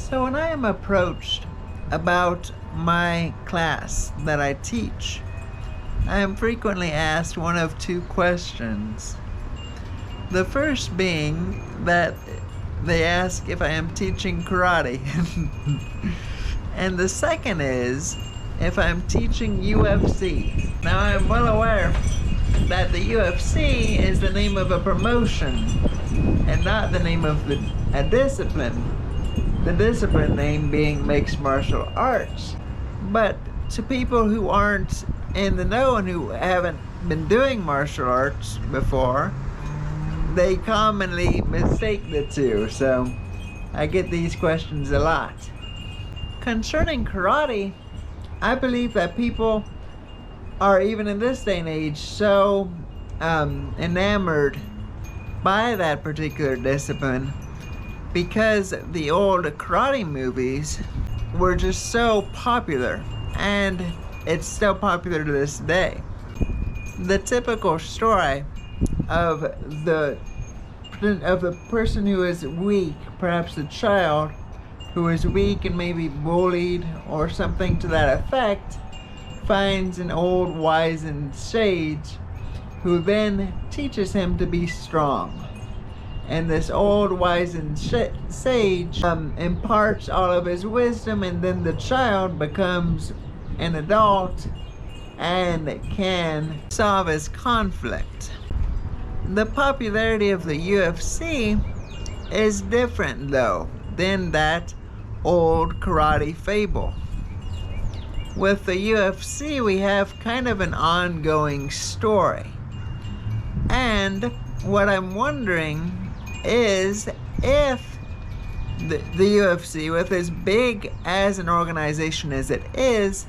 So when I am approached about my class that I teach, I am frequently asked one of two questions. The first being that they ask if I am teaching karate. And the second is if I'm teaching UFC. Now I am well aware that the UFC is the name of a promotion and not the name of a discipline. The discipline name being mixed martial arts. But to people who aren't in the know and who haven't been doing martial arts before, they commonly mistake the two. So I get these questions a lot. Concerning karate, I believe that people are, even in this day and age, so enamored by that particular discipline because the old karate movies were just so popular, and it's still popular to this day. The typical story of the person who is weak, perhaps a child who is weak and maybe bullied or something to that effect, finds an old wizened sage who then teaches him to be strong. And this old wizened sage imparts all of his wisdom, and then the child becomes an adult and can solve his conflict. The popularity of the UFC is different though than that old karate fable. With the UFC, we have kind of an ongoing story. And what I'm wondering is if the UFC, with as big as an organization as it is,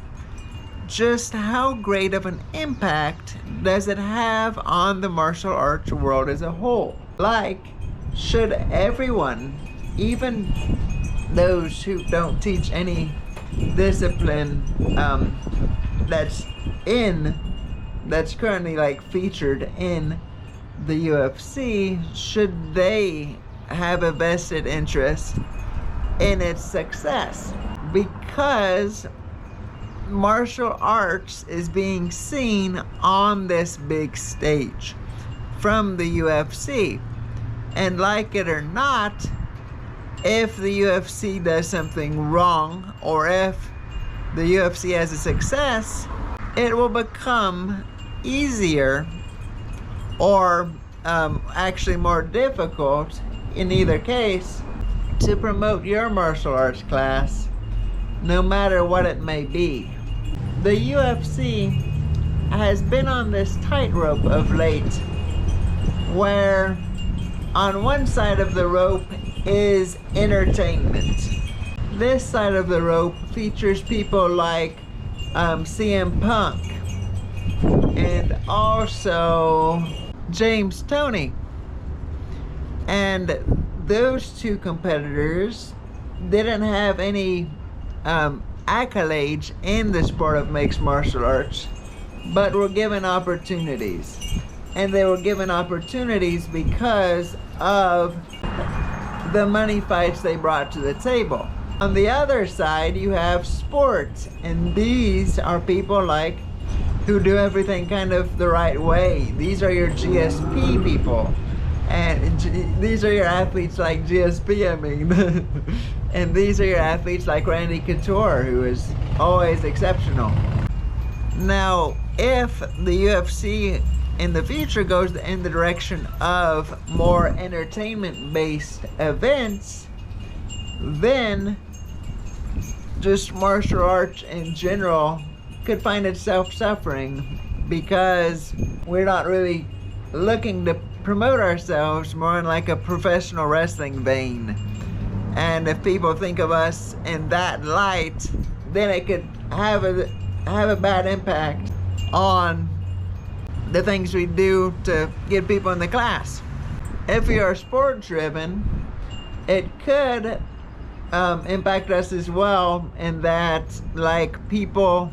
just how great of an impact does it have on the martial arts world as a whole? Like, should everyone, even those who don't teach any discipline that's currently like featured in the UFC, should they have a vested interest in its success? Because martial arts is being seen on this big stage from the UFC, and like it or not, if the UFC does something wrong, or if the UFC has a success, it will become easier or actually more difficult, in either case, to promote your martial arts class, no matter what it may be. The UFC has been on this tightrope of late, where on one side of the rope is entertainment. This side of the rope features people like CM Punk and also James Toney. And those two competitors didn't have any accolades in the sport of mixed martial arts, but were given opportunities. And they were given opportunities because of the money fights they brought to the table. On the other side, you have sports, and these are people like who do everything kind of the right way. These are your GSP people, and these are your athletes like GSP, I mean. And these are your athletes like Randy Couture, who is always exceptional. Now, if the UFC in the future goes in the direction of more entertainment-based events, then just martial arts in general could find itself suffering, because we're not really looking to promote ourselves more in like a professional wrestling vein. And if people think of us in that light, then it could have a bad impact on the things we do to get people in the class. If we are sport driven, it could impact us as well, in that like people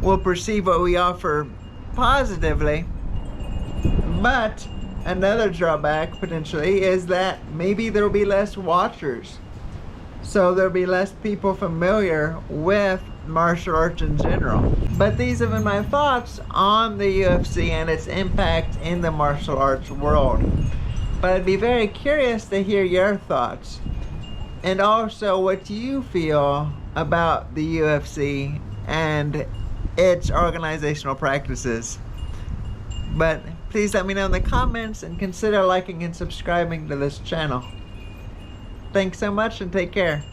will perceive what we offer positively. But another drawback potentially is that maybe there will be less watchers. so there'll be less people familiar with martial arts in general. But these have been my thoughts on the UFC and its impact in the martial arts world. But I'd be very curious to hear your thoughts, and also what you feel about the UFC and its organizational practices. But please let me know in the comments and consider liking and subscribing to this channel. Thanks so much and take care.